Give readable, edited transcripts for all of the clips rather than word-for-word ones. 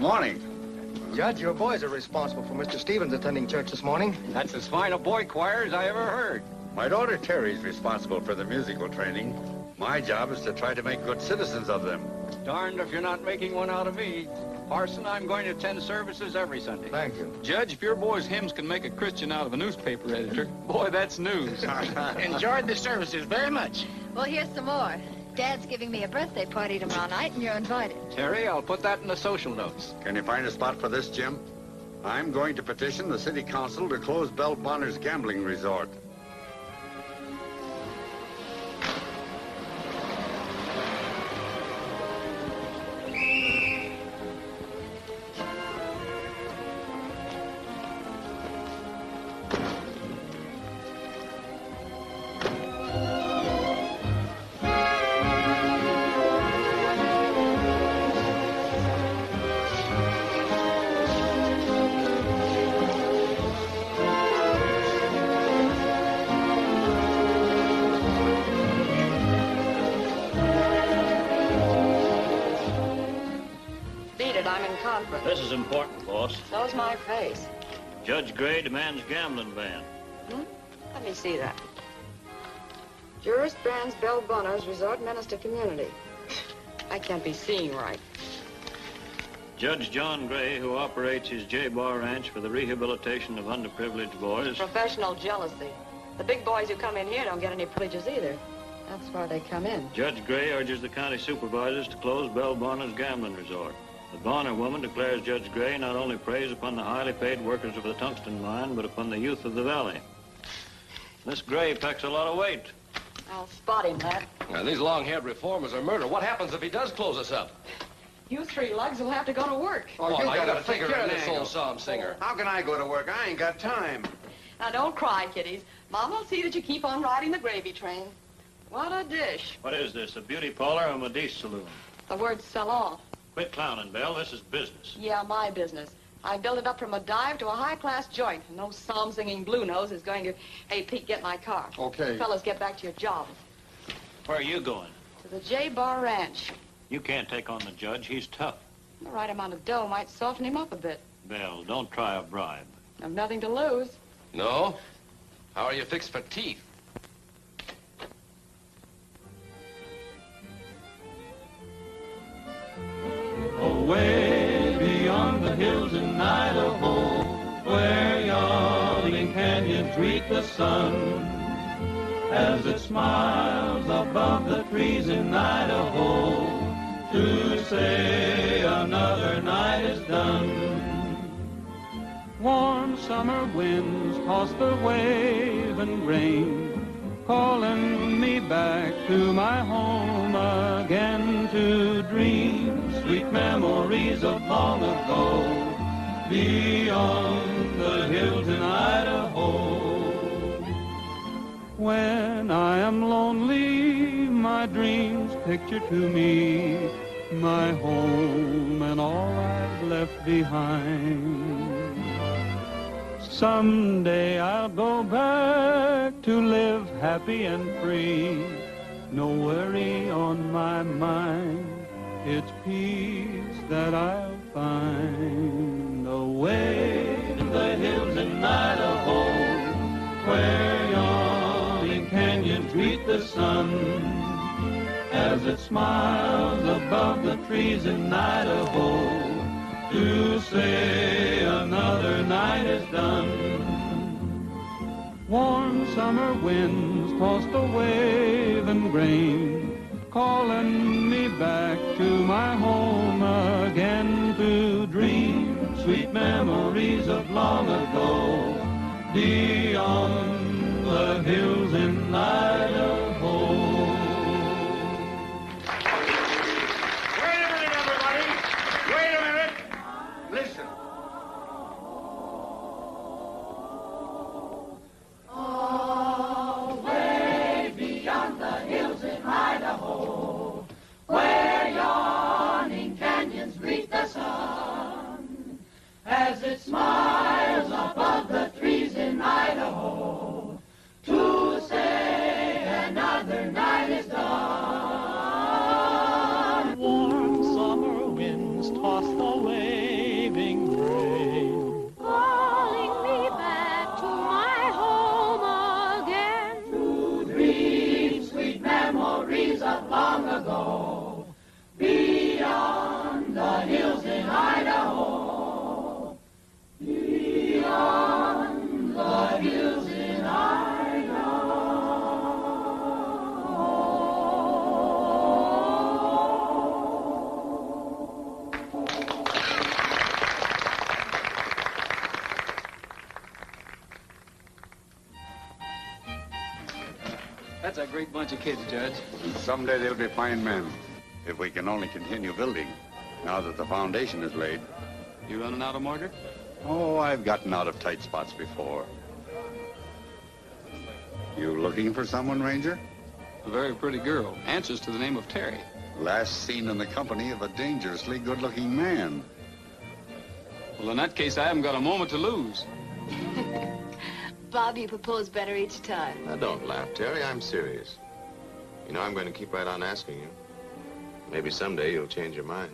morning. Judge, your boys are responsible for Mr. Stevens attending church this morning. That's as fine a boy choir as I ever heard. My daughter Terry's responsible for the musical training. My job is to try to make good citizens of them. Darned if you're not making one out of me. Parson, I'm going to attend services every Sunday. Thank you. Judge, if your boy's hymns can make a Christian out of a newspaper editor, boy, that's news. Enjoyed the services very much. Well, here's some more. Dad's giving me a birthday party tomorrow night, and you're invited. Terry, I'll put that in the social notes. Can you find a spot for this, Jim? I'm going to petition the city council to close Belle Bonner's gambling resort. This is important, boss. So's my face. Judge Gray demands gambling ban. Let me see that. Jurist bans Belle Bonner's resort menace to community. I can't be seeing right. Judge John Gray, who operates his J-Bar Ranch for the rehabilitation of underprivileged boys. Professional jealousy. The big boys who come in here don't get any privileges either. That's why they come in. Judge Gray urges the county supervisors to close Belle Bonner's gambling resort. The Bonner woman declares Judge Gray not only preys upon the highly paid workers of the tungsten mine, but upon the youth of the valley. This Gray packs a lot of weight. I'll spot him, lad. Now, these long-haired reformers are murder. What happens if he does close us up? You three lugs will have to go to work. Oh, you gotta take care of this old psalm singer. How can I go to work? I ain't got time. Now, don't cry, kiddies. Mama will see that you keep on riding the gravy train. What a dish. What is this, a beauty parlor or a Medice saloon? The word salon. Quit clowning, Belle. This is business. Yeah, my business. I built it up from a dive to a high-class joint. And no psalm-singing blue nose is going to... Hey, Pete, get my car. Okay. Fellas, get back to your jobs. Where are you going? To the J-Bar Ranch. You can't take on the judge. He's tough. The right amount of dough might soften him up a bit. Belle, don't try a bribe. I've nothing to lose. No? How are you fixed for teeth? Away beyond the hills in Idaho, where yawning canyons greet the sun, as it smiles above the trees in Idaho, to say another night is done. Warm summer winds toss the waving grain, calling me back to my home again to dream sweet memories of long ago, beyond the hills in Idaho. When I am lonely, my dreams picture to me my home and all I've left behind. Someday I'll go back to live happy and free, no worry on my mind. It's peace that I'll find. Away in the hills in Idaho, where yawning canyons greet the sun, as it smiles above the trees in Idaho, to say another night is done. Warm summer winds toss the waving grain, calling me back to my home again to dream sweet memories of long ago, beyond the hills in Idaho. Wait a minute, everybody. Wait a minute. Listen. Away beyond the hills in Idaho, where yawning canyons greet the sun, as it smiles above the trees in Idaho, to say memories of long ago, beyond the hills in Idaho, beyond the hills in Idaho. That's a great bunch of kids, Judge. Someday they'll be fine men, if we can only continue building, now that the foundation is laid. You running out of mortar? Oh, I've gotten out of tight spots before. You looking for someone, Ranger? A very pretty girl. Answers to the name of Terry. Last seen in the company of a dangerously good-looking man. Well, in that case, I haven't got a moment to lose. Bob, you propose better each time. Now, don't laugh, Terry. I'm serious. You know, I'm going to keep right on asking you. Maybe someday you'll change your mind.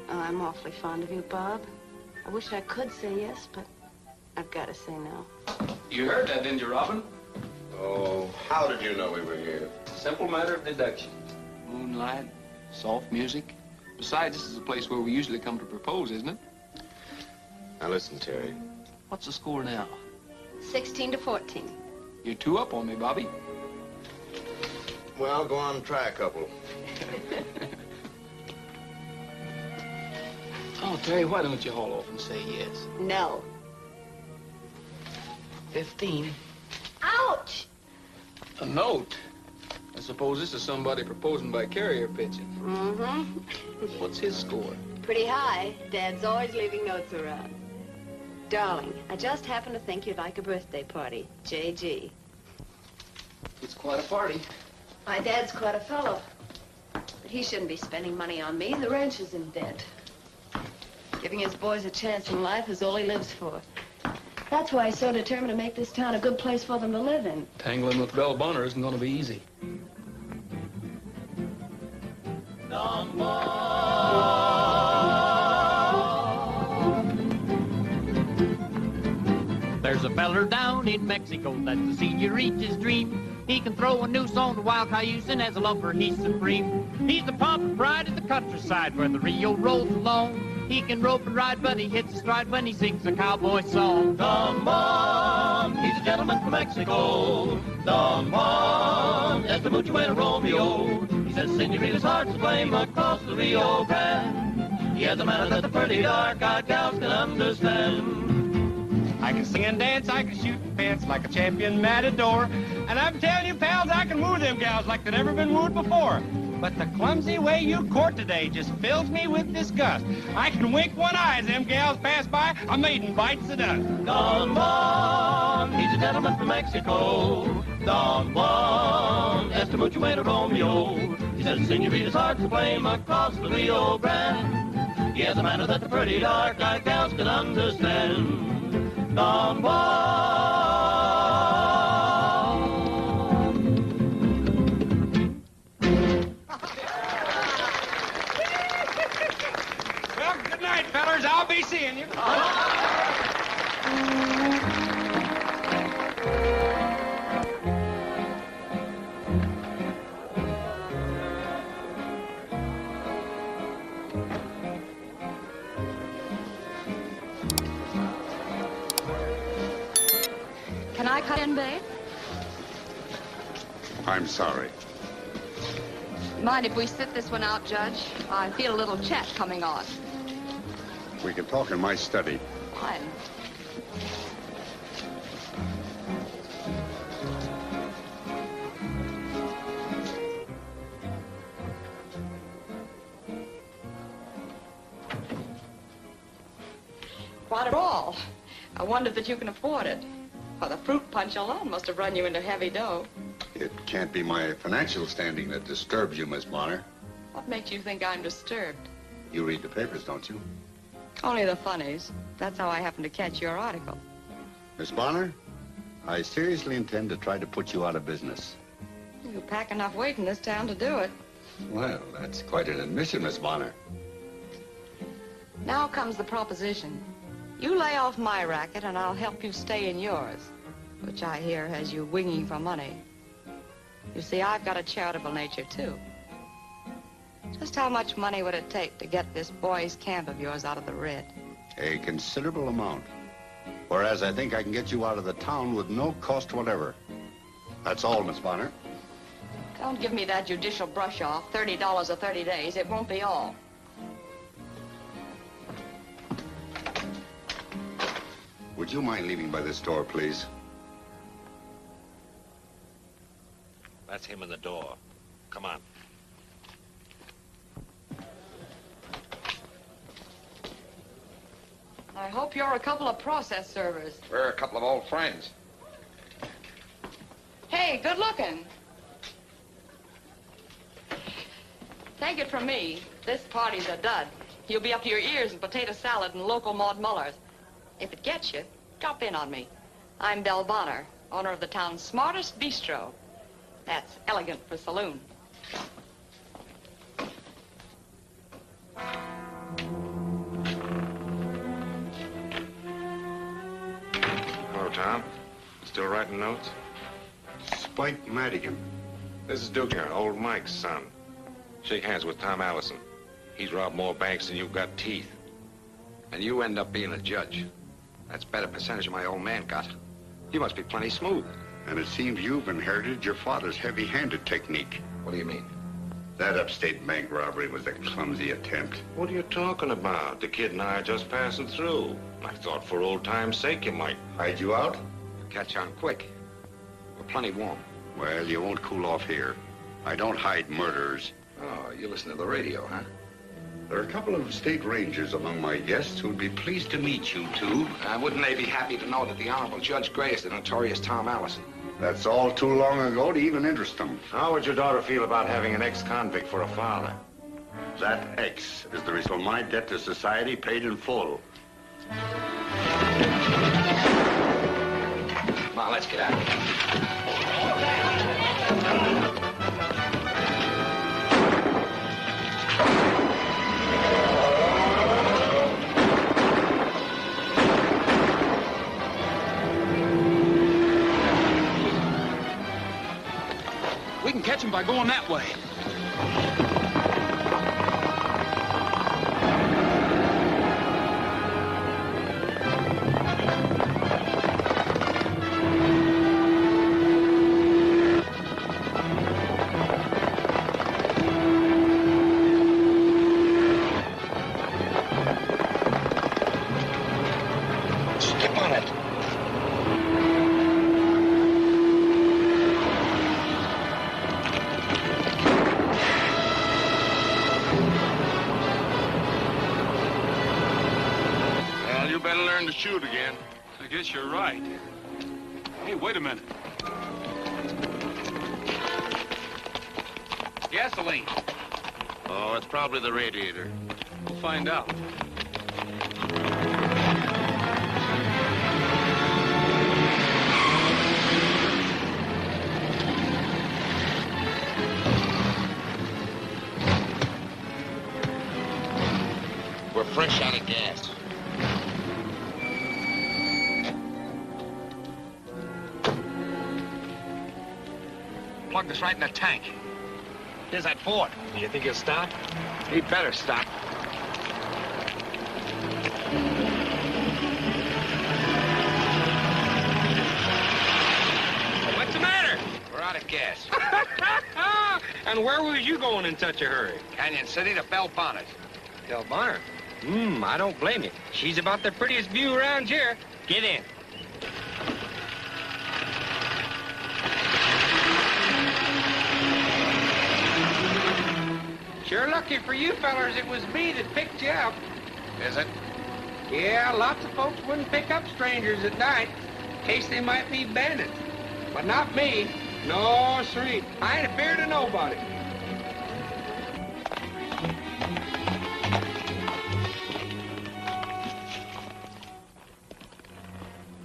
Oh, I'm awfully fond of you, Bob. I wish I could say yes, but I've got to say no. You heard that, didn't you, Robin? Oh, how did you know we were here? Simple matter of deduction. Moonlight, soft music. Besides, this is a place where we usually come to propose, isn't it? Now, listen, Terry. What's the score now? 16-14. You're 2 up on me, Bobby. Well, go on and try a couple. Oh, Terry, why don't you haul off and say yes? No. 15. Ouch! A note? I suppose this is somebody proposing by carrier pigeon. Mm-hmm. What's his score? Pretty high. Dad's always leaving notes around. Darling, I just happen to think you'd like a birthday party. J.G. It's quite a party. My dad's quite a fellow. But he shouldn't be spending money on me. The ranch is in debt. Giving his boys a chance in life is all he lives for. That's why he's so determined to make this town a good place for them to live in. Tangling with Belle Bonner isn't going to be easy. There's a feller down in Mexico that's a senorita's dream. He can throw a noose on the wild cayuse, and as a lover he's supreme. He's the pomp and pride of the countryside where the Rio rolls along. He can rope and ride, but he hits a stride when he sings a cowboy song. Don Juan, he's a gentleman from Mexico. Don Juan, that's the mucho and Romeo. He says senorita's heart's aflame across the Rio Grande. He has a manner that the pretty dark-eyed gals can understand. I can sing and dance, I can shoot and fence like a champion matador. And I'm telling you, pals, I can woo them gals like they'd never been wooed before. But the clumsy way you court today just fills me with disgust. I can wink one eye as them gals pass by, a maiden bites the dust. Don Juan, he's a gentleman from Mexico. Don Juan, that's the mucho and Romeo. He says senorita's heart's aflame across the Rio Grande. He has a manner that the pretty dark-eyed gals can understand. Don Juan. Well, good night, fellers. I'll be seeing you. Can I cut in, babe? I'm sorry. Mind if we sit this one out, Judge? I feel a little chat coming on. We can talk in my study. Fine. Not at all. I wonder that you can afford it. Well, the fruit punch alone must have run you into heavy dough. It can't be my financial standing that disturbs you, Miss Bonner. What makes you think I'm disturbed? You read the papers, don't you? Only the funnies. That's how I happened to catch your article. Miss Bonner, I seriously intend to try to put you out of business. You pack enough weight in this town to do it. Well, that's quite an admission, Miss Bonner. Now comes the proposition. You lay off my racket and I'll help you stay in yours, which I hear has you winging for money. You see, I've got a charitable nature, too. Just how much money would it take to get this boys' camp of yours out of the red? A considerable amount. Whereas I think I can get you out of the town with no cost whatever. That's all, Miss Bonner. Don't give me that judicial brush off. $30 or 30 days. It won't be all. Would you mind leaving by this door, please? That's him in the door. Come on. I hope you're a couple of process servers. We're a couple of old friends. Hey, good looking. Take it from me, this party's a dud. You'll be up to your ears in potato salad and local Maud Mullers. If it gets you, drop in on me. I'm Belle Bonner, owner of the town's smartest bistro. That's elegant for saloon. Hello, Tom. Still writing notes? Spike Madigan. This is Duke here, old Mike's son. Shake hands with Tom Allison. He's robbed more banks than you've got teeth. And you end up being a judge. That's a better percentage my old man got. You must be plenty smooth. And it seems you've inherited your father's heavy-handed technique. What do you mean? That upstate bank robbery was a clumsy attempt. What are you talking about? The kid and I are just passing through. I thought for old time's sake you might. Hide you out? Catch on quick. We're plenty warm. Well, you won't cool off here. I don't hide murderers. Oh, you listen to the radio, huh? There are a couple of state rangers among my guests who'd be pleased to meet you two. Wouldn't they be happy to know that the Honorable Judge Gray is the notorious Tom Allison? That's all too long ago to even interest them. How would your daughter feel about having an ex-convict for a father? That ex is the result of my debt to society paid in full. Come on, let's get out of here. We can catch him by going that way. Step on it. Better learn to shoot again. I guess you're right. Hey, wait a minute. Gasoline. Oh, it's probably the radiator. We'll find out. We're fresh out of gas. Plugged us right in the tank. Here's that Ford. Do you think he'll stop? He'd better stop. What's the matter? We're out of gas. And where was you going in such a hurry? Canyon City to Belle Bonner. Belle Bonner? I don't blame you. She's about the prettiest view around here. Get in. Sure lucky for you fellers it was me that picked you up. Is it? Yeah, lots of folks wouldn't pick up strangers at night in case they might be bandits. But not me. No, siree. I ain't afeard of nobody.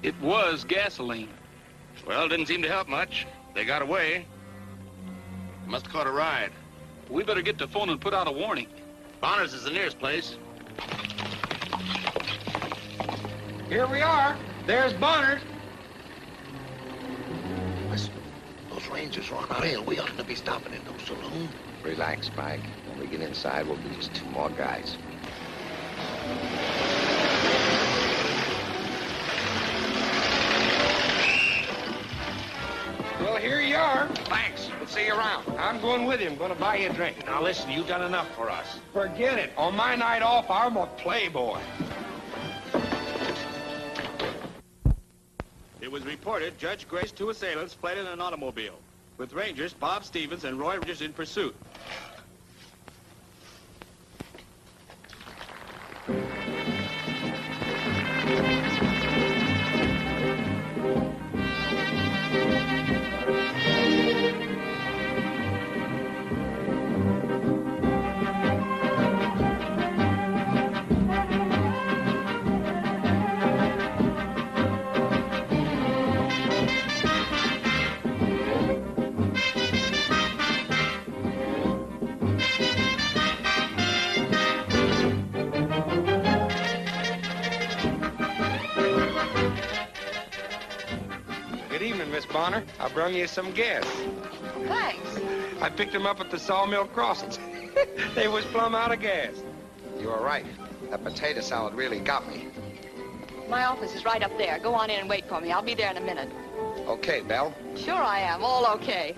It was gasoline. Well, didn't seem to help much. They got away. Must have caught a ride. We better get to phone and put out a warning. Bonner's is the nearest place. Here we are. There's Bonner's. Listen, those Rangers are on our tail. We oughtn't to be stopping in no saloon. Relax, Spike. When we get inside, we'll be just 2 more guys. Well, here you are. Thanks. We'll see you around. I'm going with you. I'm going to buy you a drink. Now, listen, you've done enough for us. Forget it. On my night off, I'm a playboy. It was reported Judge Gray's 2 assailants fled in an automobile, with Rangers Bob Stevens and Roy Rogers in pursuit. Good evening, Miss Bonner. I brung you some guests. Thanks. I picked them up at the Sawmill Crossings. They was plumb out of gas. You were right. That potato salad really got me. My office is right up there. Go on in and wait for me. I'll be there in a minute. Okay, Belle. Sure I am. All okay.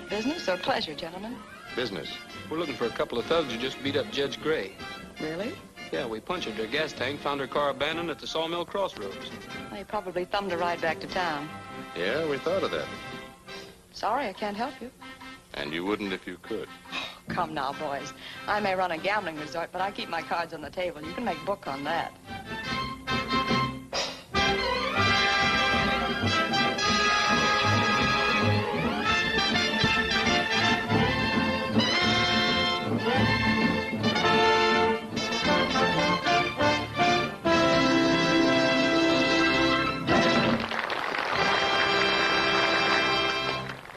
Business or pleasure, gentlemen? Business. We're looking for a couple of thugs who just beat up Judge Gray. Really? Yeah, we punctured their gas tank, found her car abandoned at the Sawmill Crossroads. They probably thumbed a ride back to town. Yeah, we thought of that. Sorry, I can't help you. And you wouldn't if you could. Come now, boys. I may run a gambling resort, but I keep my cards on the table. You can make book on that.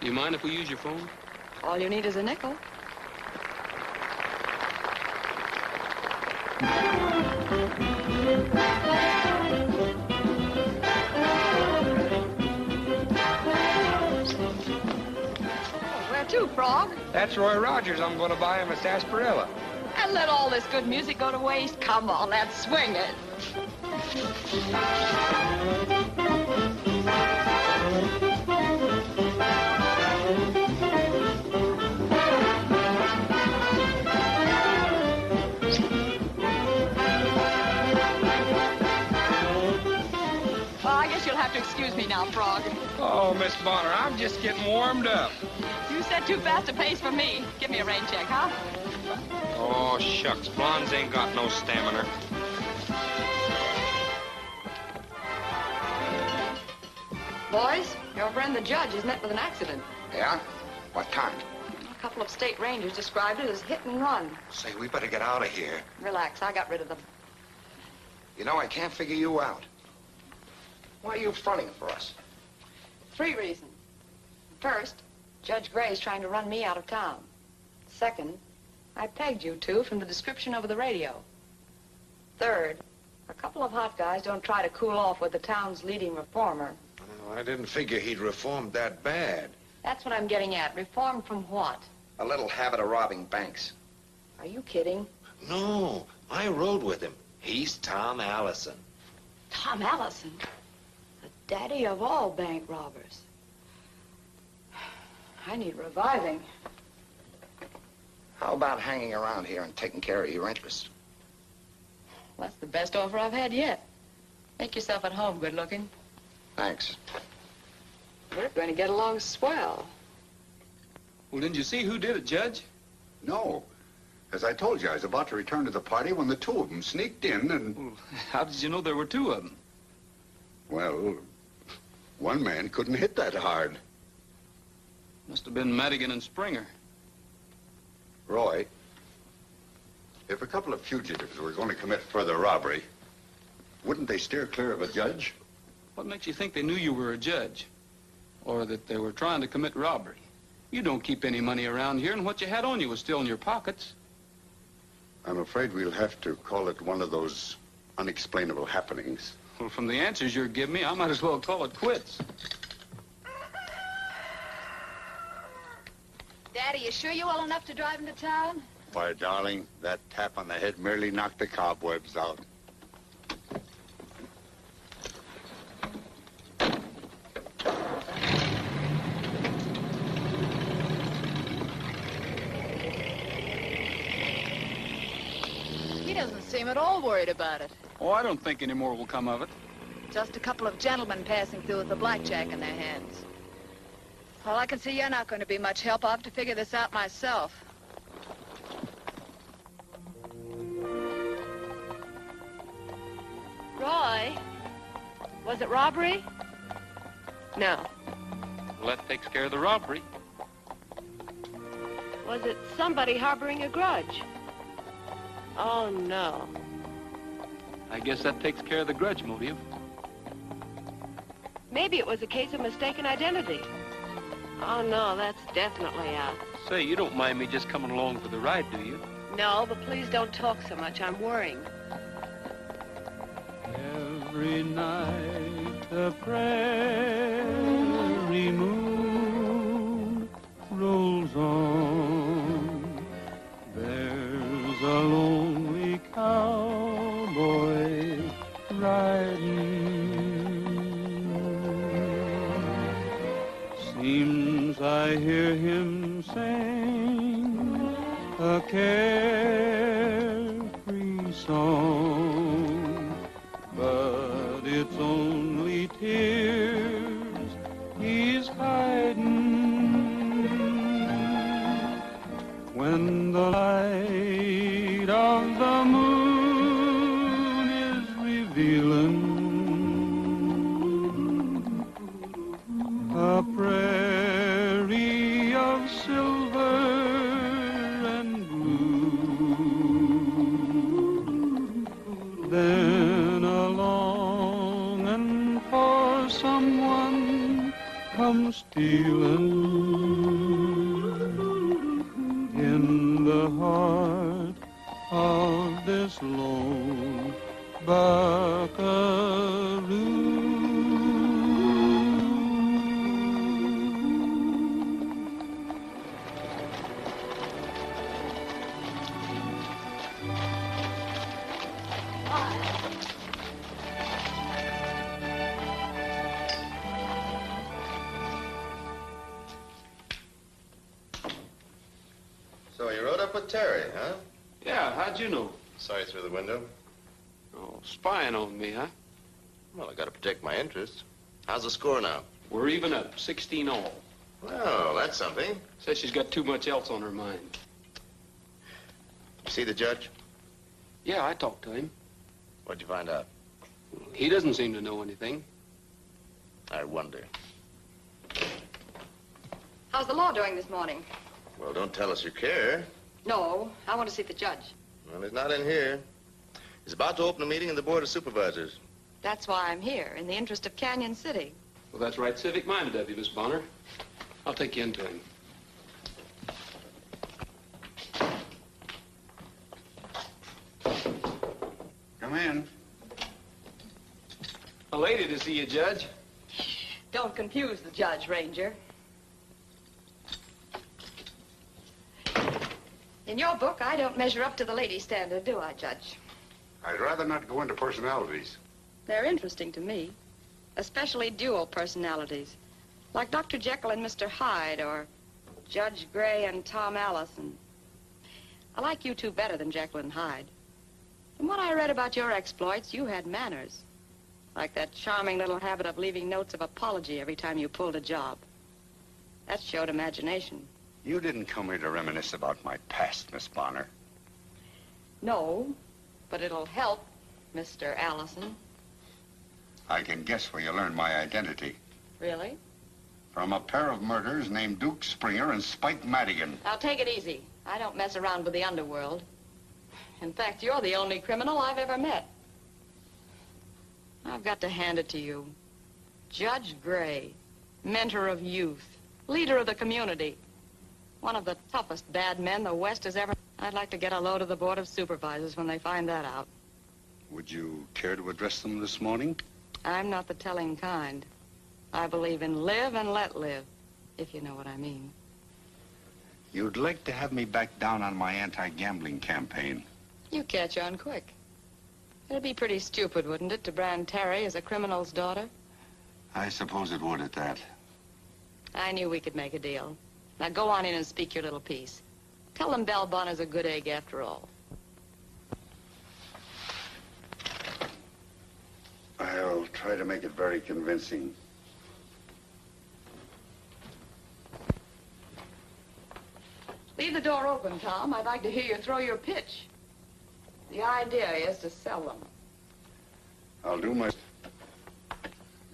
You mind if we use your phone? All you need is a nickel. Where to, Frog? That's Roy Rogers. I'm going to buy him a sarsaparilla. And let all this good music go to waste? Come on, let's swing it. Well, I guess you'll have to excuse me now, Frog. Oh, Miss Bonner, I'm just getting warmed up. You set too fast a pace for me. Give me a rain check, huh? Oh, shucks. Blondes ain't got no stamina. Boys, your friend the judge is met with an accident. Yeah? What kind? A couple of state rangers described it as hit and run. Say, we better get out of here. Relax, I got rid of them. You know, I can't figure you out. Why are you fronting for us? 3 reasons. First, Judge Gray's trying to run me out of town. Second, I pegged you two from the description over the radio. Third, a couple of hot guys don't try to cool off with the town's leading reformer. Well, I didn't figure he'd reformed that bad. That's what I'm getting at. Reformed from what? A little habit of robbing banks. Are you kidding? No, I rode with him. He's Tom Allison. Tom Allison? The daddy of all bank robbers. I need reviving. How about hanging around here and taking care of your interests? That's the best offer I've had yet. Make yourself at home, good looking. Thanks. We're going to get along swell. Well, didn't you see who did it, Judge? No. As I told you, I was about to return to the party when the two of them sneaked in and... Well, how did you know there were two of them? Well, one man couldn't hit that hard. Must have been Madigan and Springer. Roy, if a couple of fugitives were going to commit further robbery, wouldn't they steer clear of a judge? What makes you think they knew you were a judge? Or that they were trying to commit robbery? You don't keep any money around here, and what you had on you was still in your pockets. I'm afraid we'll have to call it one of those unexplainable happenings. Well, from the answers you're giving me, I might as well call it quits. Daddy, you sure you're well enough to drive into town? Why, darling, that tap on the head merely knocked the cobwebs out. He doesn't seem at all worried about it. Oh, I don't think any more will come of it. Just a couple of gentlemen passing through with a blackjack in their hands. Well, I can see you're not going to be much help. I'll have to figure this out myself. Roy, was it robbery? No. Well, that takes care of the robbery. Was it somebody harboring a grudge? Oh, no. I guess that takes care of the grudge motive. Maybe it was a case of mistaken identity. Oh, no, that's definitely out. Say, you don't mind me just coming along for the ride, do you? No, but please don't talk so much. I'm worrying. Every night the prairie moon rolls on. There's a lonely cowboy riding. Seems I hear him sing a carefree song, but it's only tears he's hiding. When the light of the moon is revealing a prairie of silver and blue, then along and for someone comes stealing in the heart of this lone buckaroo. So you rode up with Terry, huh? Yeah, how'd you know? Saw you through the window. Oh, spying on me, huh? Well, I gotta protect my interests. How's the score now? We're even up, 16 all. Well, that's something. Says she's got too much else on her mind. You see the judge? Yeah, I talked to him. What'd you find out? He doesn't seem to know anything. I wonder. How's the law doing this morning? Well, don't tell us you care. No, I want to see the judge. Well, he's not in here. He's about to open a meeting of the Board of Supervisors. That's why I'm here, in the interest of Canyon City. Well, that's right civic-minded of you, Miss Bonner. I'll take you into him. Come in. A lady to see you, Judge. Don't confuse the judge, Ranger. In your book, I don't measure up to the lady standard, do I, Judge? I'd rather not go into personalities. They're interesting to me, especially dual personalities, like Dr. Jekyll and Mr. Hyde, or Judge Gray and Tom Allison. I like you two better than Jekyll and Hyde. From what I read about your exploits, you had manners, like that charming little habit of leaving notes of apology every time you pulled a job. That showed imagination. You didn't come here to reminisce about my past, Miss Bonner. No, but it'll help, Mr. Allison. I can guess where you learned my identity. Really? From a pair of murders named Duke Springer and Spike Madigan. Now, take it easy. I don't mess around with the underworld. In fact, you're the only criminal I've ever met. I've got to hand it to you. Judge Gray, mentor of youth, leader of the community, one of the toughest bad men the West has ever... I'd like to get a load of the Board of Supervisors when they find that out. Would you care to address them this morning? I'm not the telling kind. I believe in live and let live, if you know what I mean. You'd like to have me back down on my anti-gambling campaign. You catch on quick. It'd be pretty stupid, wouldn't it, to brand Terry as a criminal's daughter? I suppose it would at that. I knew we could make a deal. Now go on in and speak your little piece. Tell them Belle Bonner's a good egg after all. I'll try to make it very convincing. Leave the door open, Tom. I'd like to hear you throw your pitch. The idea is to sell them. I'll do my...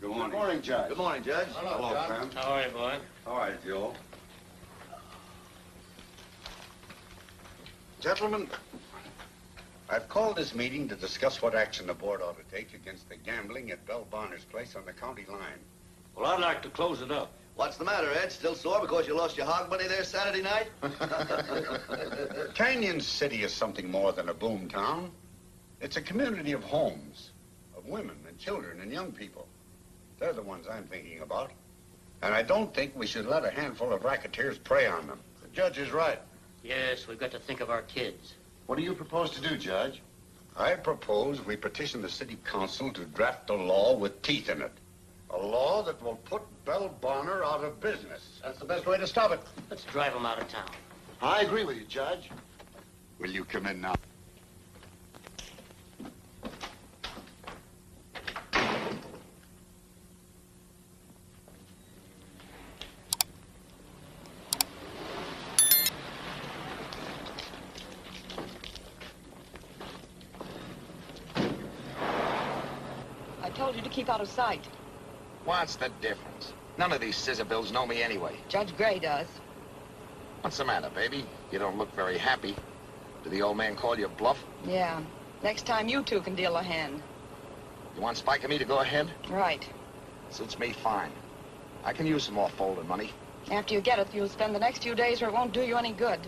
Good morning. Good morning, Judge. Good morning, Judge. Hello, Pam. How are you, boy? All right, Joe. Gentlemen, I've called this meeting to discuss what action the board ought to take against the gambling at Belle Bonner's place on the county line. Well, I'd like to close it up. What's the matter, Ed? Still sore because you lost your hog money there Saturday night? Canyon City is something more than a boom town. It's a community of homes, of women and children and young people. They're the ones I'm thinking about. And I don't think we should let a handful of racketeers prey on them. The judge is right. Yes, we've got to think of our kids. What do you propose to do, Judge? I propose we petition the city council to draft a law with teeth in it. A law that will put Belle Bonner out of business. That's the best way to stop it. Let's drive them out of town. I agree with you, Judge. Will you come in now? I told you to keep out of sight. What's the difference? None of these scissor bills know me anyway. Judge Gray does. What's the matter, baby? You don't look very happy. Did the old man call you a bluff? Yeah. Next time you two can deal a hand. You want Spike and me to go ahead? Right. Suits me fine. I can use some more folding money. After you get it, you'll spend the next few days where it won't do you any good.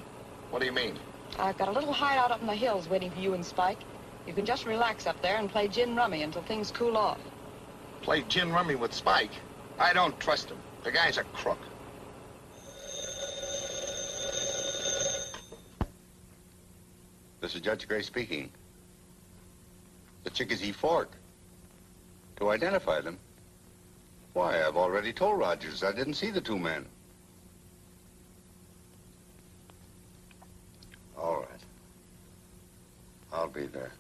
What do you mean? I've got a little hideout up in the hills waiting for you and Spike. You can just relax up there and play gin rummy until things cool off. Play gin rummy with Spike? I don't trust him. The guy's a crook. This is Judge Gray speaking. The Chickasee Fork. To identify them? Why, I've already told Rogers I didn't see the two men. All right. I'll be there.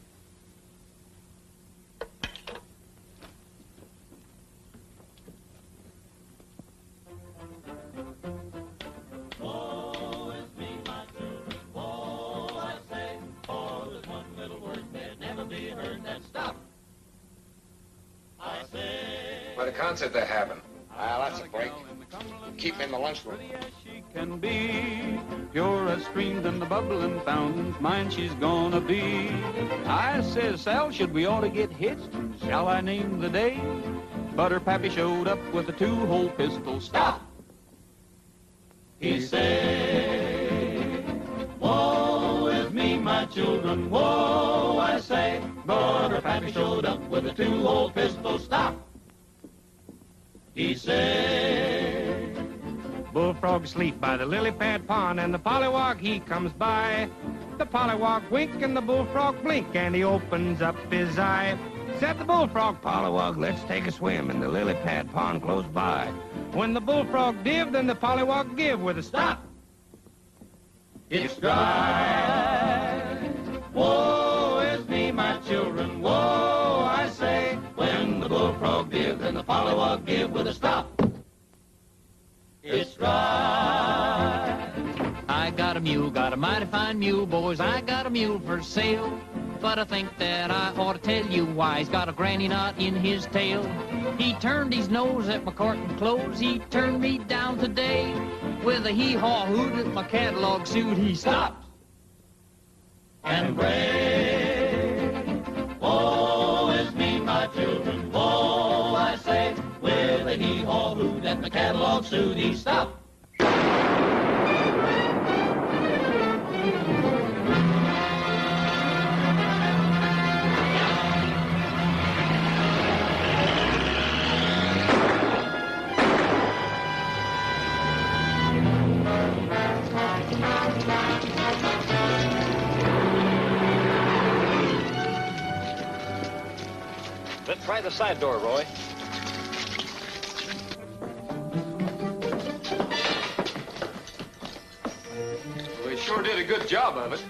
What a concert they're having. That's a break. Keep them in the lunchroom. Can be pure as streams and the bubbling fountains, mine she's gonna be. I says, Sal, should we ought to get hitched? Shall I name the day? But her pappy showed up with a two-hole pistol. Stop! He said, woe is me, my children, woe, I say. But her pappy showed up with a two-hole pistol. Stop! He said, Bullfrogs sleep by the lily pad pond, and the pollywog he comes by. The pollywog wink and the bullfrog blink, and he opens up his eye. Said the bullfrog, pollywog, let's take a swim in the lily pad pond close by. When the bullfrog div, then the pollywog give with a stop. It's dry. Woe is me, my children, woe, I say. When the bullfrog give, then the pollywog give with a stop. It's dry. a mule, got a mighty fine mule, boys. I got a mule for sale. But I think that I ought to tell you why he's got a granny knot in his tail. He turned his nose at my carton clothes. He turned me down today. With a hee-haw hoot at my catalog suit, he stopped and brayed. Woe is me, my children, woe, I say. With a hee-haw hoot at my catalog suit, he stopped. Let's try the side door, Roy. Well, they sure did a good job of it.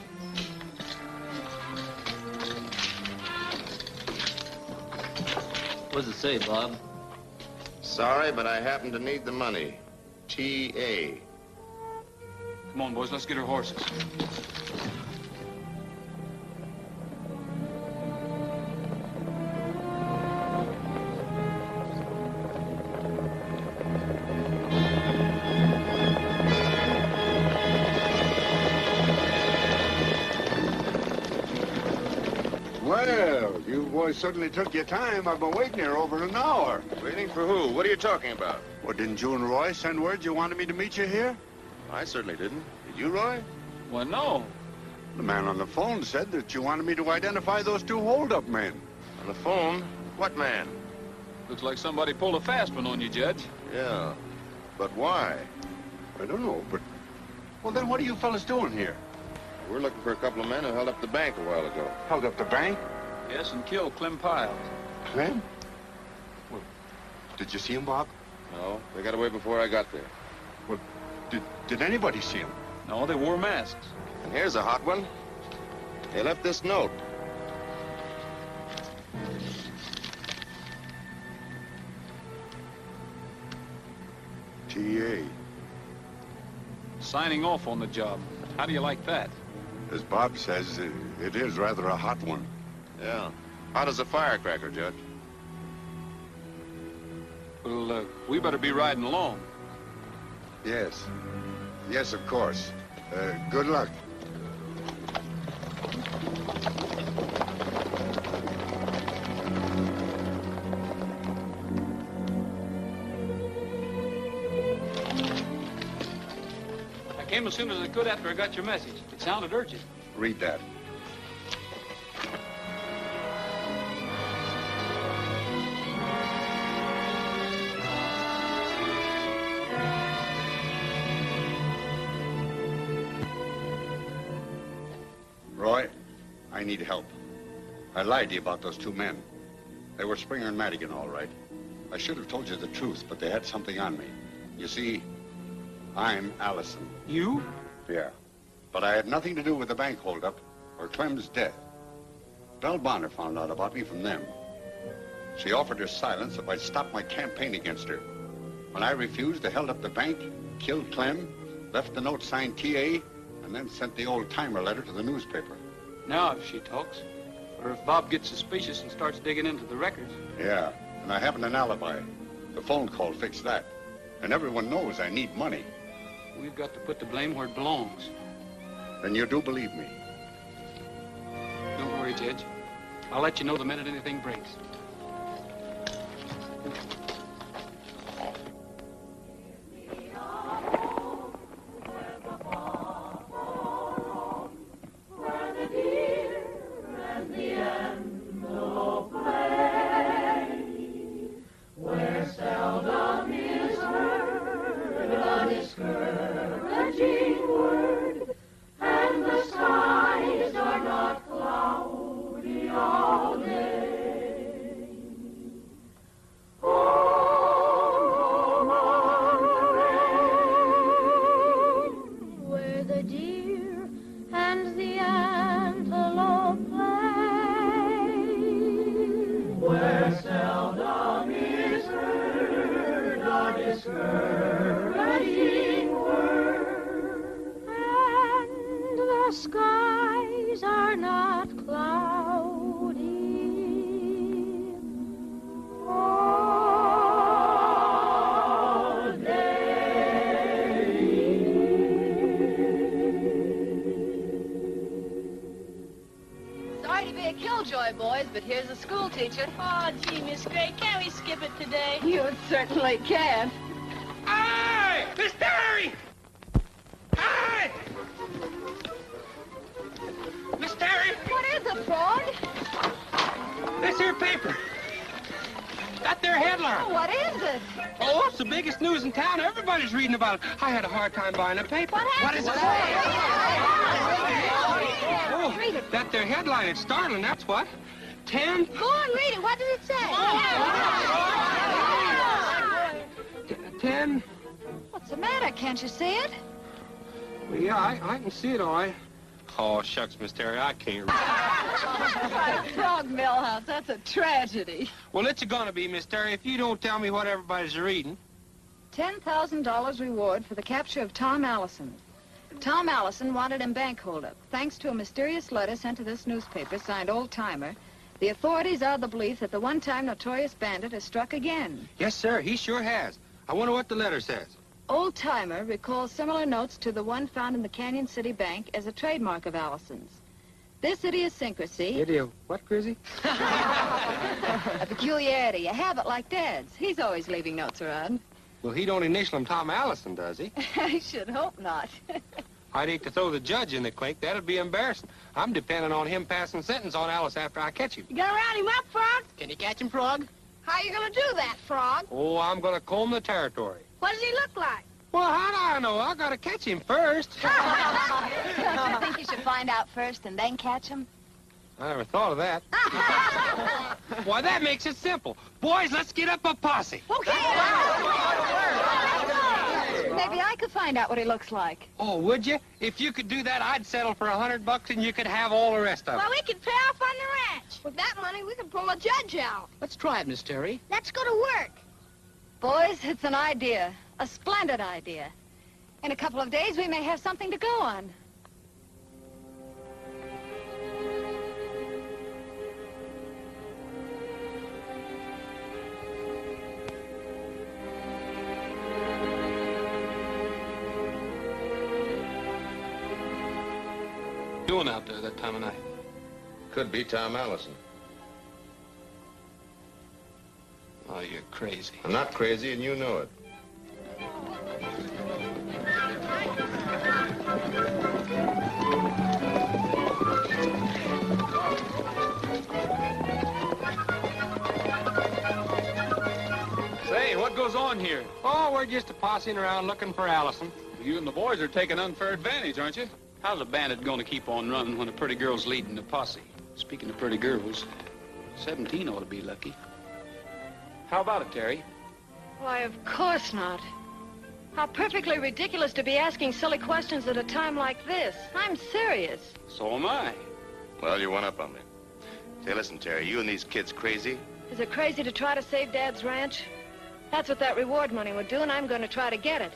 What does it say, Bob? Sorry, but I happen to need the money. T.A. Come on, boys, let's get our horses. Well, you boys certainly took your time. I've been waiting here over an hour. Waiting for who? What are you talking about? Well, didn't you and Roy send word you wanted me to meet you here? I certainly didn't. Did you, Roy? Well, no. The man on the phone said that you wanted me to identify those two hold-up men. On the phone? What man? Looks like somebody pulled a fast one on you, Judge. Yeah. But why? I don't know, but... Well, then what are you fellas doing here? We're looking for a couple of men who held up the bank a while ago. Held up the bank? Yes, and killed Clem Piles. Clem? Well, did you see him, Bob? No, they got away before I got there. Well, did anybody see him? No, they wore masks. And here's a hot one. They left this note. T.A. Signing off on the job. How do you like that? As Bob says, it is rather a hot one. Yeah. Hot as a firecracker, Judge. Well, we better be riding along. Yes. Yes, of course. Good luck. I came as soon as I could after I got your message. It sounded urgent. Read that. Roy, I need help. I lied to you about those two men. They were Springer and Madigan, all right. I should have told you the truth, but they had something on me. You see, I'm Allison. You? Yeah. But I had nothing to do with the bank holdup or Clem's death. Belle Bonner found out about me from them. She offered her silence if I'd stop my campaign against her. When I refused, they held up the bank, killed Clem, left the note signed T.A., and then sent the old-timer letter to the newspaper. Now if she talks. Or if Bob gets suspicious and starts digging into the records. Yeah, and I haven't an alibi. The phone call fixed that. And everyone knows I need money. We've got to put the blame where it belongs. Then you do believe me? Don't worry, Judge. I'll let you know the minute anything breaks. Oh skies are not cloudy. All day. Sorry to be a killjoy, boys, but here's a school teacher. Oh, gee, Miss Gray, can't we skip it today? You certainly can. Hey! Miss Terry! Hey! Miss Terry! What is it, Frog? This here paper. Got their headline. Oh, what is it? Oh, it's the biggest news in town. Everybody's reading about it. I had a hard time buying a paper. What is it? Oh, that their headline. It's startling, that's what. 10... Go on, read it. What does it say? 10... What's the matter? Can't you see it? Well, yeah, I can see it all right. Oh, shucks, Miss Terry, I can't read. Frog Millhouse, that's a tragedy. Well, it's gonna be, Miss Terry, if you don't tell me what everybody's reading. $10,000 reward for the capture of Tom Allison. Tom Allison wanted in bank holdup. Thanks to a mysterious letter sent to this newspaper signed Old Timer, the authorities are of the belief that the one-time notorious bandit has struck again. Yes, sir, he sure has. I wonder what the letter says. Old Timer recalls similar notes to the one found in the Canyon City Bank as a trademark of Allison's. This idiosyncrasy... What, Grizzy? a peculiarity, a habit like Dad's. He's always leaving notes around. Well, he don't initial him Tom Allison, does he? I should hope not. I'd hate to throw the judge in the clink. That'd be embarrassing. I'm depending on him passing sentence on Alice after I catch him. You gonna round him up, Frog? Can you catch him, Frog? How you gonna do that, Frog? Oh, I'm gonna comb the territory. What does he look like? Well, how do I know? I gotta catch him first. Don't you think you should find out first and then catch him? I never thought of that. Why, that makes it simple. Boys, let's get up a posse. Okay. Maybe I could find out what he looks like. Oh, would you? If you could do that, I'd settle for $100 and you could have all the rest of it. Well, we could pay off on the ranch. With that money, we could pull a judge out. Let's try it, Miss Terry. Let's go to work. Boys, it's an idea. A splendid idea. In a couple of days, we may have something to go on. Doing out there that time of night? Could be Tom Allison. Oh, you're crazy. I'm not crazy, and you know it. Say, what goes on here? Oh, we're just a-posseing around looking for Allison. You and the boys are taking unfair advantage, aren't you? How's a bandit going to keep on running when a pretty girl's leading the posse? Speaking of pretty girls, 17 ought to be lucky. How about it, Terry? Why, of course not. How perfectly ridiculous to be asking silly questions at a time like this. I'm serious. So am I. Well, you went up on me. Say, listen, Terry, you and these kids crazy? Is it crazy to try to save Dad's ranch? That's what that reward money would do, and I'm going to try to get it.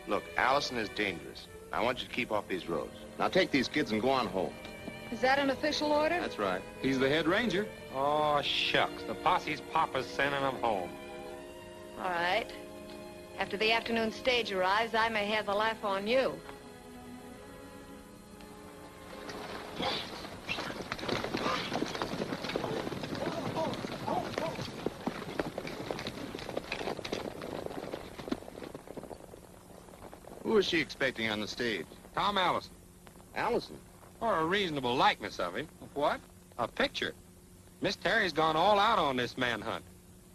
Look, Allison is dangerous. I want you to keep off these roads. Now take these kids and go on home. Is that an official order? That's right. He's the head ranger. Oh, shucks. The posse's papa's sending them home. All right. After the afternoon stage arrives, I may have the laugh on you. Who is she expecting on the stage? Tom Allison. Allison? Or a reasonable likeness of him. What? A picture. Miss Terry's gone all out on this manhunt.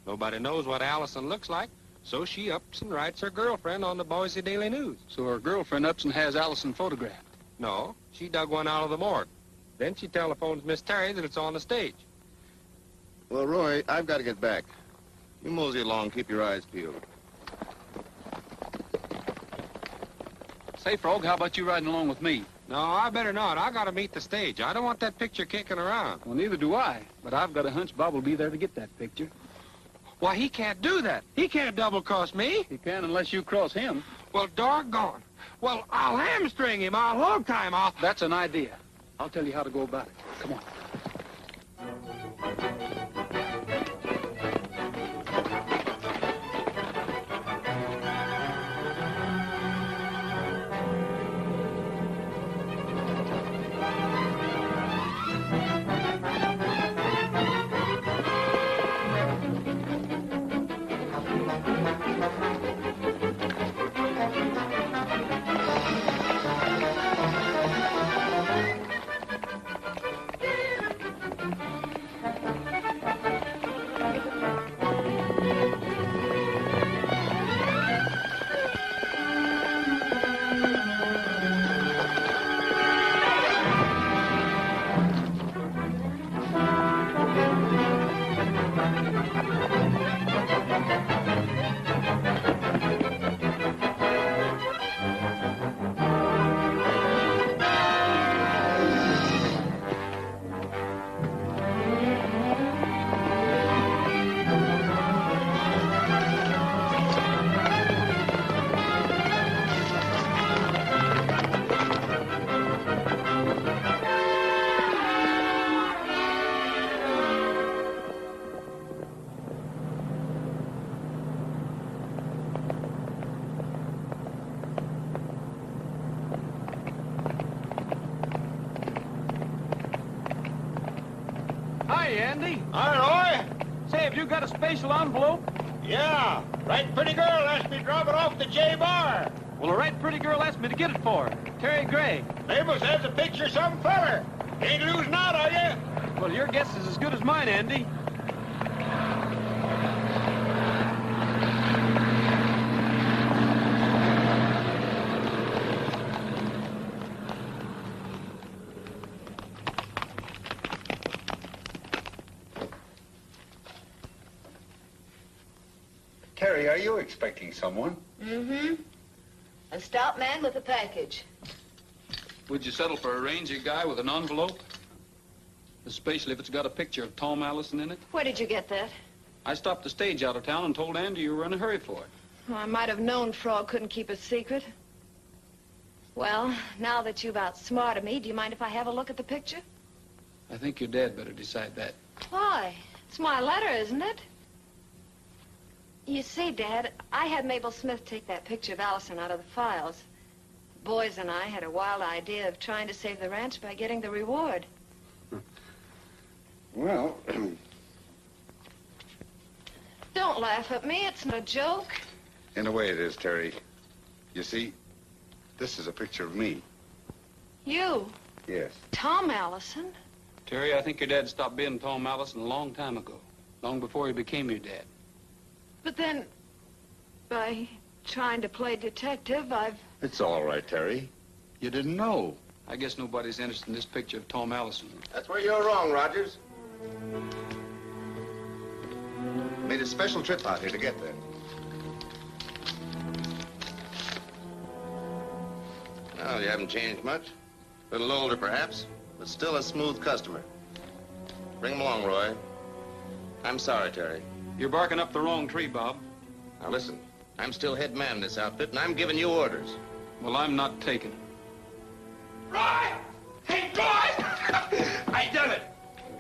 Nobody knows what Allison looks like, so she ups and writes her girlfriend on the Boise Daily News. So her girlfriend ups and has Allison photographed? No, she dug one out of the morgue. Then she telephones Miss Terry that it's on the stage. Well, Roy, I've got to get back. You mosey along, keep your eyes peeled. Say, Frog, how about you riding along with me? No, I better not. I gotta meet the stage. I don't want that picture kicking around. Well, neither do I. But I've got a hunch Bob will be there to get that picture. Why, he can't do that. He can't double-cross me. He can unless you cross him. Well, doggone. Well, I'll hamstring him. I'll hog time. That's an idea. I'll tell you how to go about it. Come on. Hi, Andy. Hi, Roy. Say, have you got a special envelope? Yeah. Right pretty girl asked me to drop it off to J Bar. Well, a right pretty girl asked me to get it for her. Terry Gray. Label says a picture of some feller. Ain't losing out, are you? Well, your guess is as good as mine, Andy. Terry, are you expecting someone? Mm-hmm. A stout man with a package. Would you settle for a ranger guy with an envelope? Especially if it's got a picture of Tom Allison in it? Where did you get that? I stopped the stage out of town and told Andy you were in a hurry for it. Oh, I might have known Frog couldn't keep a secret. Well, now that you've outsmarted me, do you mind if I have a look at the picture? I think your dad better decide that. Why? It's my letter, isn't it? You see, Dad, I had Mabel Smith take that picture of Allison out of the files. The boys and I had a wild idea of trying to save the ranch by getting the reward. Well, Don't laugh at me. It's not a joke. in a way it is, Terry. You see, this is a picture of me. You, Yes. Tom Allison? Terry, I think your dad stopped being Tom Allison a long time ago. Long before he became your dad. But then, by trying to play detective, I've... It's all right, Terry. You didn't know. I guess nobody's interested in this picture of Tom Allison. That's where you're wrong, Rogers. Made a special trip out here to get there. Well, you haven't changed much. A little older, perhaps, but still a smooth customer. Bring him along, Roy. I'm sorry, Terry. You're barking up the wrong tree, Bob. Now, listen. I'm still head man in this outfit, and I'm giving you orders. Well, I'm not taking. Roy! Hey, Roy! I done it.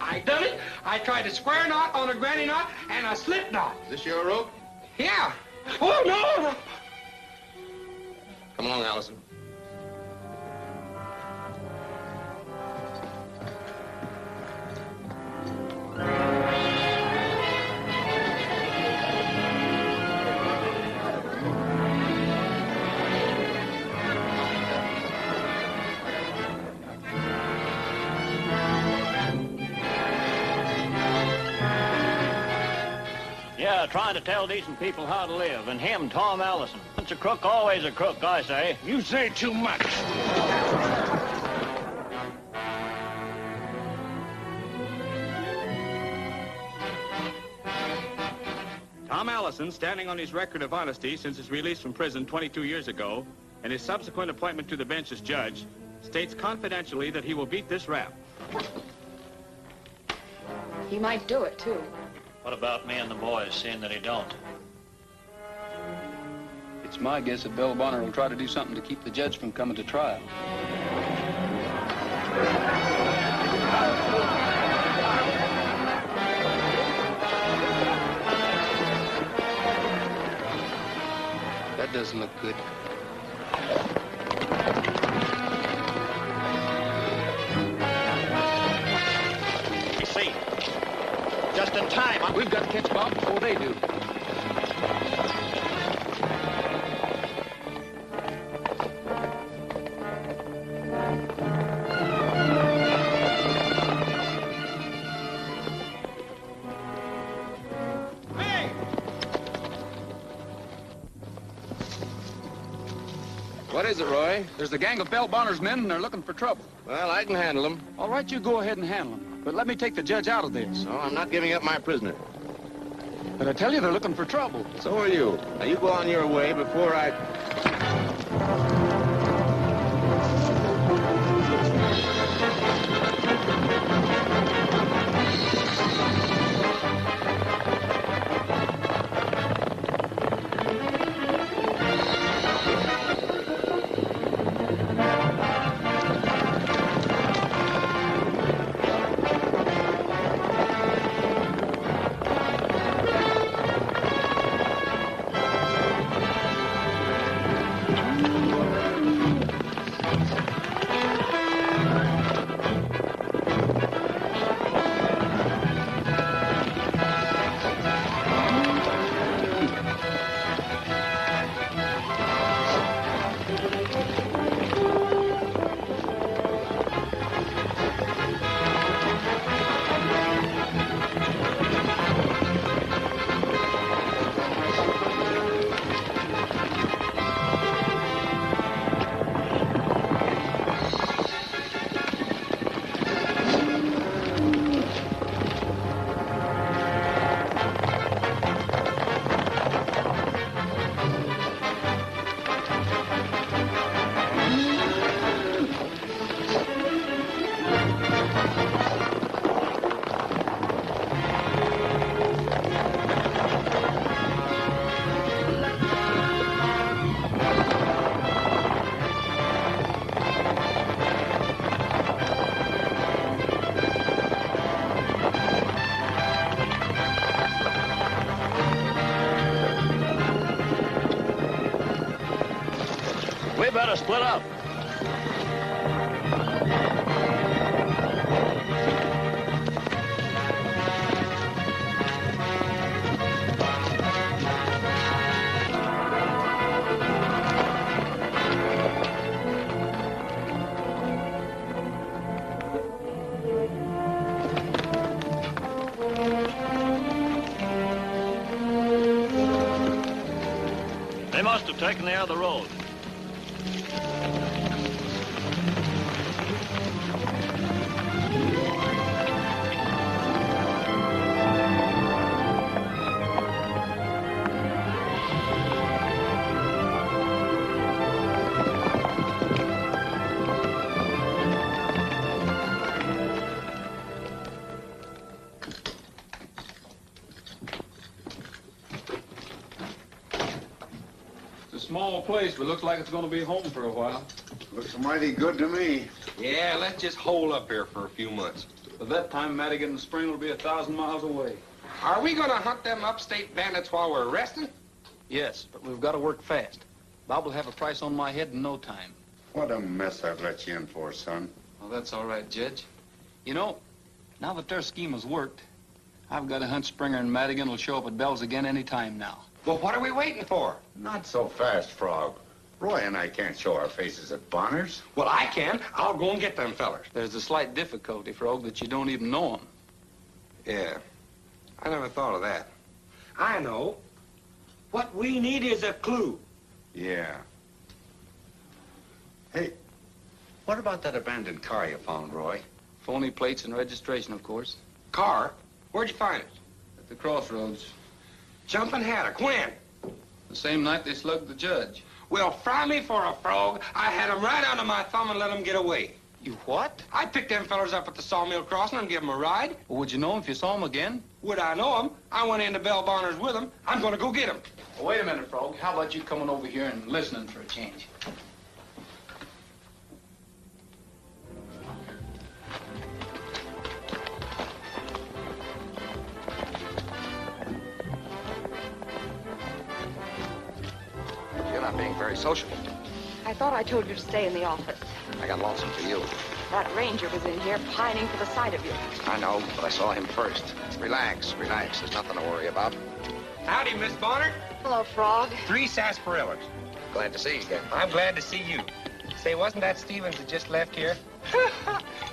I done it. I tried a square knot on a granny knot and a slip knot. Is this your rope? Yeah. Oh, no! Come along, Allison. Yeah, trying to tell decent people how to live. And him, Tom Allison. Once a crook, always a crook, I say. You say too much. Tom Allison, standing on his record of honesty since his release from prison 22 years ago, and his subsequent appointment to the bench as judge, states confidentially that he will beat this rap. He might do it, too. What about me and the boys, seeing that he don't? It's my guess that Belle Bonner will try to do something to keep the judge from coming to trial. doesn't look good. See, just in time. We've got to catch Bob before they do. What is it, Roy? There's a gang of Belle Bonner's men, and they're looking for trouble. Well, I can handle them. All right, you go ahead and handle them. But let me take the judge out of this. No, I'm not giving up my prisoner. But I tell you, they're looking for trouble. So are you. Now, you go on your way before I... We better split up. They must have taken the other road. It's a small place, but looks like it's going to be home for a while. Looks mighty good to me. Yeah, let's just hole up here for a few months. By that time, Madigan and Spring will be 1,000 miles away. Are we gonna hunt them upstate bandits while we're resting? Yes, but we've got to work fast. Bob will have a price on my head in no time. What a mess I've let you in for, son. Well, that's all right, Judge. You know, now that their scheme has worked, I've got to hunt Springer and Madigan will show up at Bell's again any time now. Well, what are we waiting for? Not so fast, Frog. Roy and I can't show our faces at Bonner's. Well, I can. I'll go and get them fellers. There's a slight difficulty, Frog, that you don't even know them. Yeah, I never thought of that. I know. What we need is a clue. Yeah. Hey, what about that abandoned car you found, Roy? Phony plates and registration, of course. Car? Where'd you find it? At the crossroads. Jumping haddock. When? The same night they slugged the judge. Well, fry me for a frog. I had them right under my thumb and let them get away. You what? I picked them fellers up at the sawmill crossing and give them a ride. Well, would you know 'em if you saw 'em again? Would I know them? I went into Belle Bonner's with them. I'm going to go get them. Well, wait a minute, Frog. How about you coming over here and listening for a change? You're not being very sociable. I thought I told you to stay in the office. I got lonesome for you. That ranger was in here pining for the sight of you. I know, but I saw him first. Relax, relax. There's nothing to worry about. Howdy, Miss Bonner. Hello, Frog. 3 sarsaparillas. Glad to see you again. I'm glad to see you. Say, wasn't that Stevens that just left here?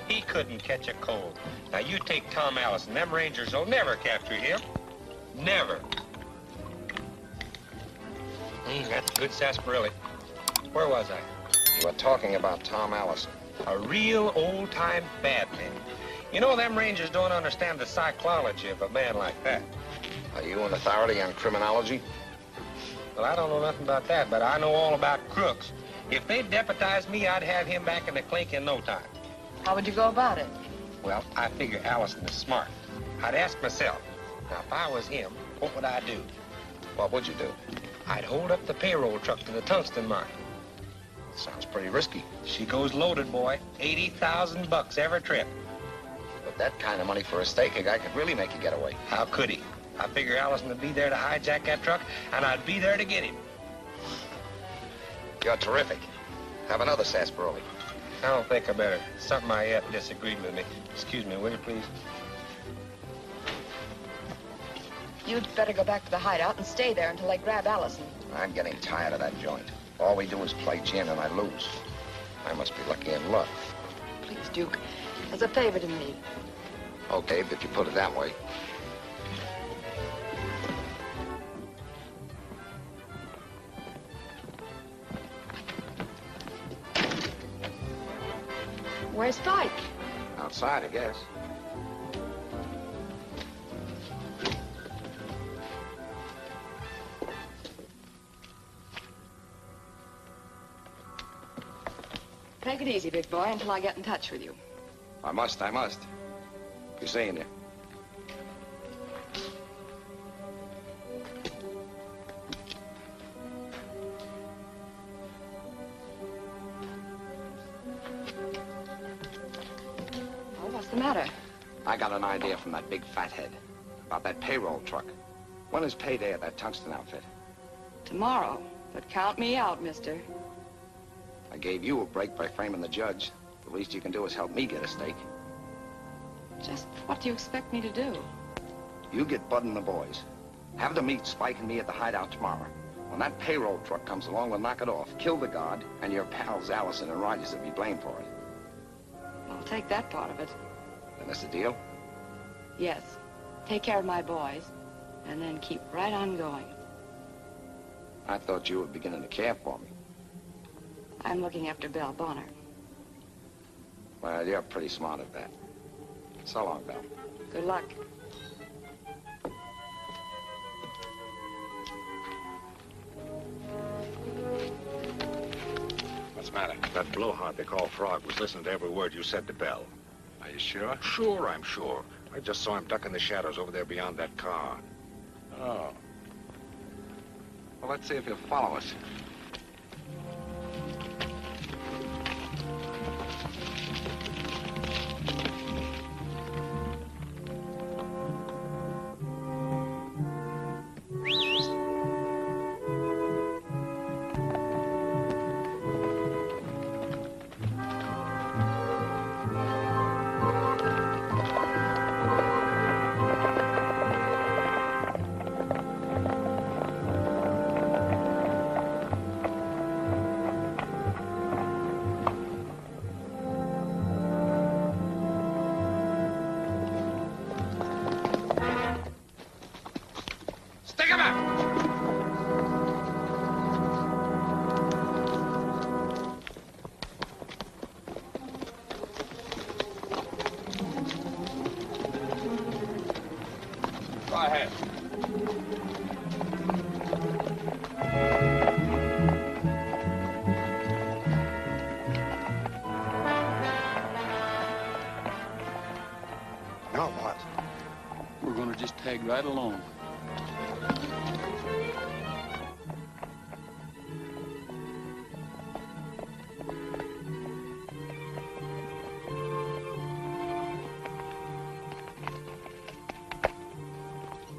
He couldn't catch a cold. Now, you take Tom Allison. Them Rangers will never capture him. Never. That's a good sarsaparilla. Where was I? You were talking about Tom Allison. A real old-time bad man. You know, them Rangers don't understand the psychology of a man like that. Are you an authority on criminology? Well, I don't know nothing about that, but I know all about crooks. If they deputized me, I'd have him back in the clink in no time. How would you go about it? Well, I figure Allison is smart. I'd ask myself, now, if I was him, what would I do? What would you do? I'd hold up the payroll truck to the tungsten mine. Sounds pretty risky. She goes loaded, boy. $80,000 every trip. With that kind of money for a stake, a guy could really make a getaway. How could he? I figure Allison would be there to hijack that truck, and I'd be there to get him. You're terrific. Have another sarsaparilla. I don't think I better. Something I ate disagreed with me. Excuse me, will you, please? You'd better go back to the hideout and stay there until I grab Allison. I'm getting tired of that joint. All we do is play gin and I lose. I must be lucky in luck. Please, Duke, as a favor to me. Okay, if you put it that way. Where's Spike? Outside, I guess. Take it easy, big boy, until I get in touch with you. I must. Be seeing you. Oh, what's the matter? I got an idea from that big fathead about that payroll truck. When is payday at that tungsten outfit? Tomorrow. But count me out, mister. I gave you a break by framing the judge. The least you can do is help me get a stake. Just what do you expect me to do? You get Bud and the boys. Have them meet Spike and me at the hideout tomorrow. When that payroll truck comes along, we'll knock it off. Kill the guard, and your pals Allison and Rogers will be blamed for it. I'll take that part of it. Then that's the deal? Yes. Take care of my boys, and then keep right on going. I thought you were beginning to care for me. I'm looking after Belle Bonner. Well, you're pretty smart at that. So long, Belle. Good luck. What's the matter? That blowhard they call Frog was listening to every word you said to Belle. Are you sure? Sure, I'm sure. I just saw him duck in the shadows over there beyond that car. Oh. Well, let's see if he'll follow us. Now what? We're gonna just tag right along.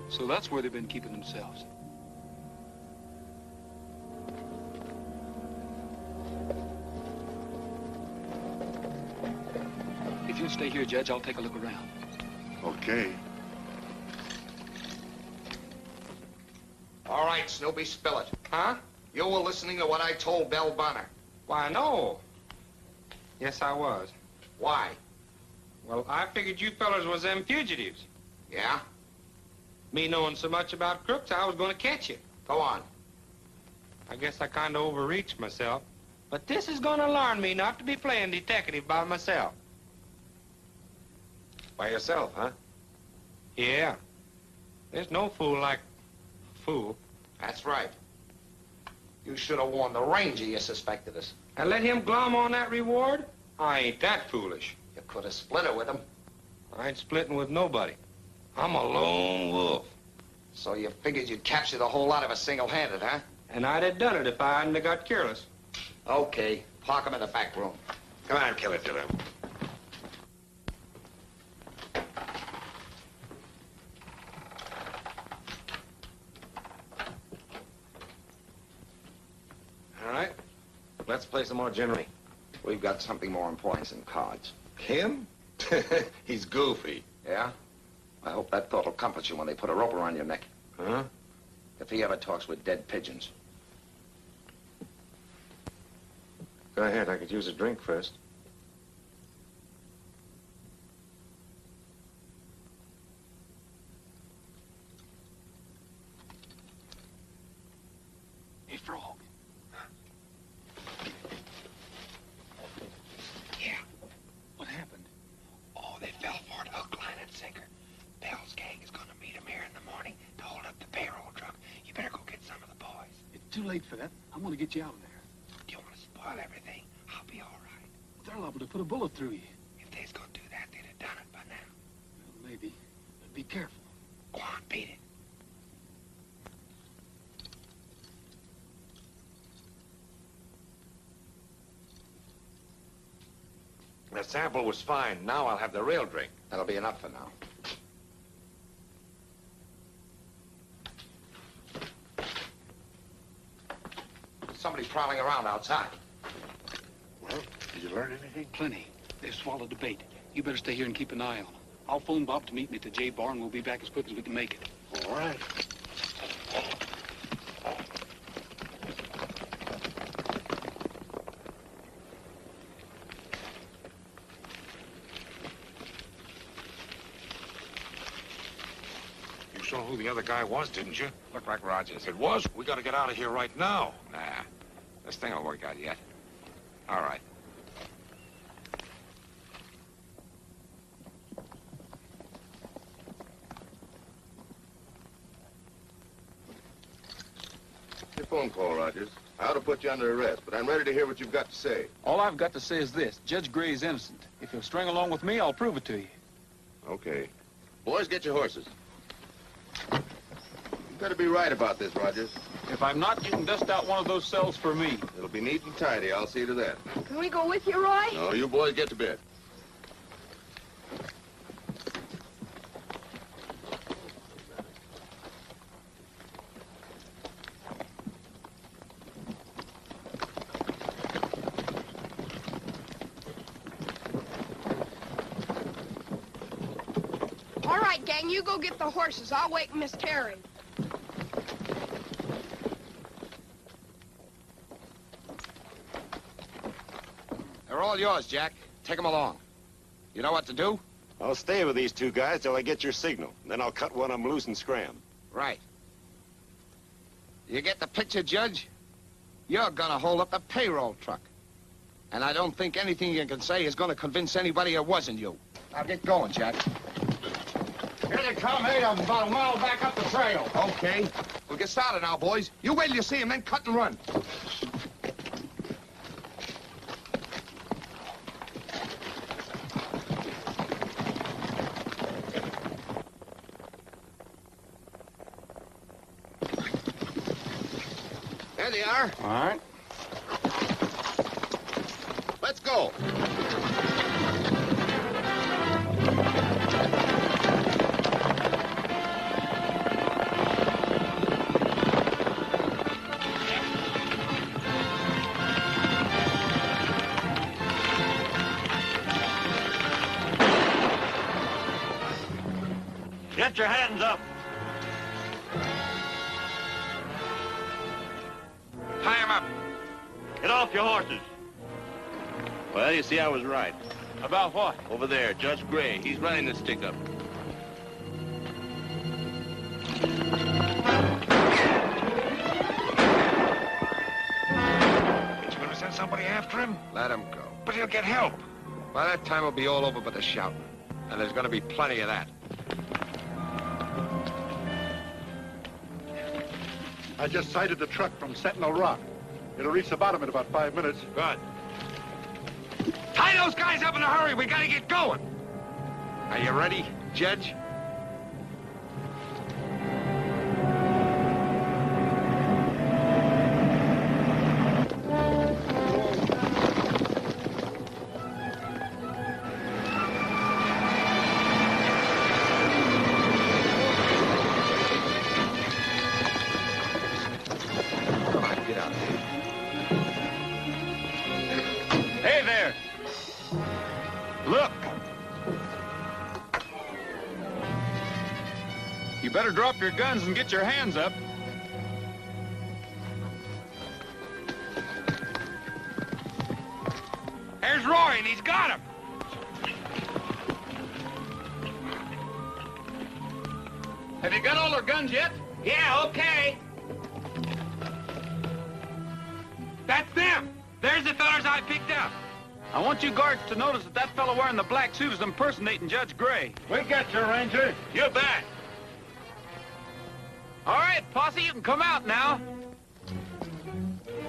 So that's where they've been keeping themselves. here, Judge. I'll take a look around. Okay. All right, Snoopy, spill it. Huh? You were listening to what I told Belle Bonner. Why, no. Yes, I was. Why? Well, I figured you fellas was them fugitives. Yeah? Me knowing so much about crooks, I was going to catch you. Go on. I guess I kind of overreached myself. But this is going to learn me not to be playing detective by myself. By yourself, huh? Yeah. There's no fool like a fool. That's right. You should have warned the ranger you suspected us. And let him glom on that reward? I ain't that foolish. You could have split it with him. I ain't splitting with nobody. I'm a lone wolf. So you figured you'd capture the whole lot of us single-handed, huh? And I'd have done it if I hadn't have got careless. Okay. Park him in the back room. Come on, Killer Diller. All right. Let's play some more ginnery. We've got something more important than cards. Him? He's goofy. Yeah? I hope that thought will comfort you when they put a rope around your neck. Huh? If he ever talks with dead pigeons. Go ahead, I could use a drink first. Hey, Frog. Yeah. What happened? Oh, they fell for it, hook, line, and sinker. Belle's gang is gonna meet him here in the morning to hold up the payroll truck. You better go get some of the boys. It's too late for that. I want to get you out of there. Do you want to spoil everything? I'll be all right. They're liable to put a bullet through you. If they's gonna do that, they'd have done it by now. Well, maybe. But be careful. Go on, beat it. The sample was fine. Now I'll have the real drink. That'll be enough for now. Somebody prowling around outside. Well, did you learn anything? Plenty. They've swallowed the bait. You better stay here and keep an eye on them. I'll phone Bob to meet me at the J Bar, and we'll be back as quick as we can make it. All right. You saw who the other guy was, didn't you? Looked like Rogers. It was? We gotta get out of here right now. Nah, this thing will work out yet. All right. Your phone call, Rogers. I ought to put you under arrest, but I'm ready to hear what you've got to say. All I've got to say is this. Judge Gray's innocent. If you'll string along with me, I'll prove it to you. Okay. Boys, get your horses. You better be right about this, Rogers. If I'm not, you can dust out one of those cells for me. It'll be neat and tidy. I'll see to that. Can we go with you, Roy? No, you boys get to bed. All right, gang, you go get the horses. I'll wake Miss Terry. They're all yours, Jack. Take them along. You know what to do? I'll stay with these two guys till I get your signal. Then I'll cut one of them loose and scram. Right. You get the picture, Judge? You're gonna hold up the payroll truck. And I don't think anything you can say is gonna convince anybody it wasn't you. Now get going, Jack. Here they come, 8 of them, about a mile back up the trail. Okay. We'll get started now, boys. You wait till you see him, then cut and run. There they are. All right. Let's go. Get your hands up. Tie him up. Get off your horses. Well, you see, I was right. About what? Over there, Judge Gray. He's running the stick-up. You gonna send somebody after him? Let him go. But he'll get help. By that time, it'll be all over but the shouting. And there's gonna be plenty of that. I just sighted the truck from Sentinel Rock. It'll reach the bottom in about 5 minutes. Good. Tie those guys up in a hurry. We gotta get going. Are you ready, Judge? Hey there. Look. You better drop your guns and get your hands up. There's Roy, and he's got him. Have you got all their guns yet? Yeah, okay. That's them. There's the fellas I picked up. I want you guards to notice that that fellow wearing the black suit is impersonating Judge Gray. We got you, Ranger. You bet. All right, posse, you can come out now.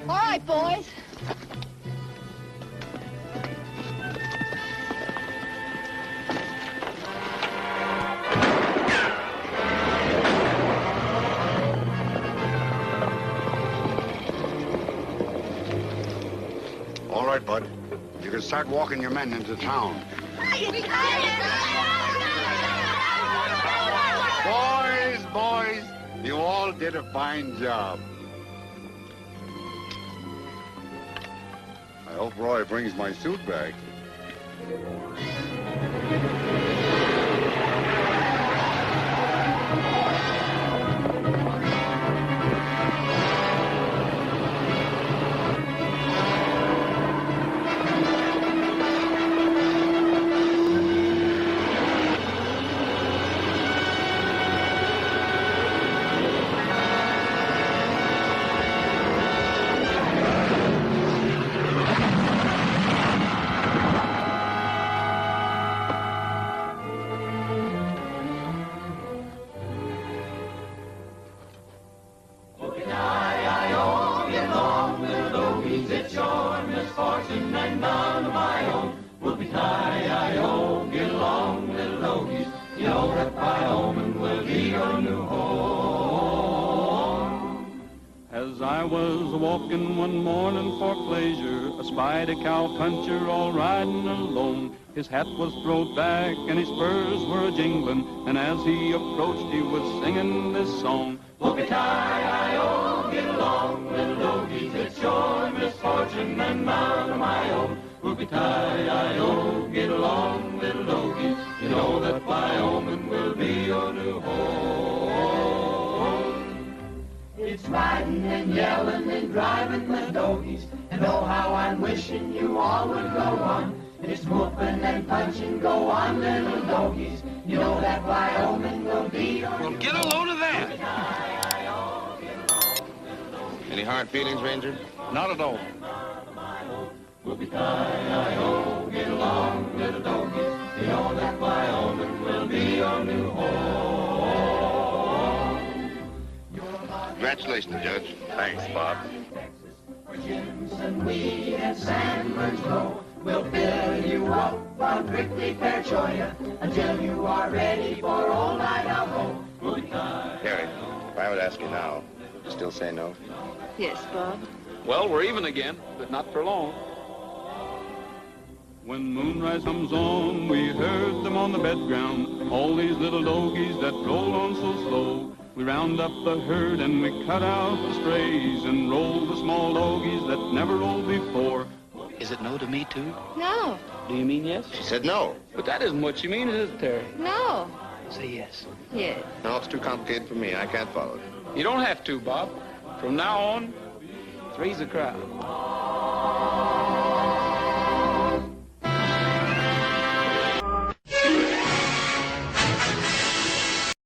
All right, boys. All right, Bud. You can start walking your men into town. Boys, you all did a fine job. I hope Roy brings my suit back. As I was walking one morning for pleasure, I spied a cowpuncher all riding alone. His hat was throwed back and his spurs were a-jingling, and as he approached he was singing this song. Whoopie-tie-I-O, get along, little doggies, it's your misfortune and mine of my own. Whoopie-tie-I-O, get along, little doggies, you know that Wyoming will be your new home. It's riding and yelling and driving with doggies, and oh how I'm wishing you all would go on. It's whooping and punching, go on, little doggies, you know that Wyoming will be your Well, get a load of that. Any hard feelings, Ranger? Not at all. Whoopie-tie-I-O, get along, little doggies, you know that Wyoming will be your new home. Congratulations, Judge. Thanks, Bob. Where Jims and weed and sandbirds grow, we'll fill you up on prickly pear cholla until you are ready for old Idaho. Harry, if I would ask you now, you still say no? Yes, Bob. Well, we're even again, but not for long. When moonrise comes on, we herd them on the bed ground, all these little doggies that roll on so slow. We round up the herd and we cut out the strays and roll the small doggies that never rolled before. Is it no to me, too? No. Do you mean yes? She said no. But that isn't what you mean, is it, Terry? No. Say yes. Yes. No, it's too complicated for me. I can't follow it. You don't have to, Bob. From now on, Three's a crowd.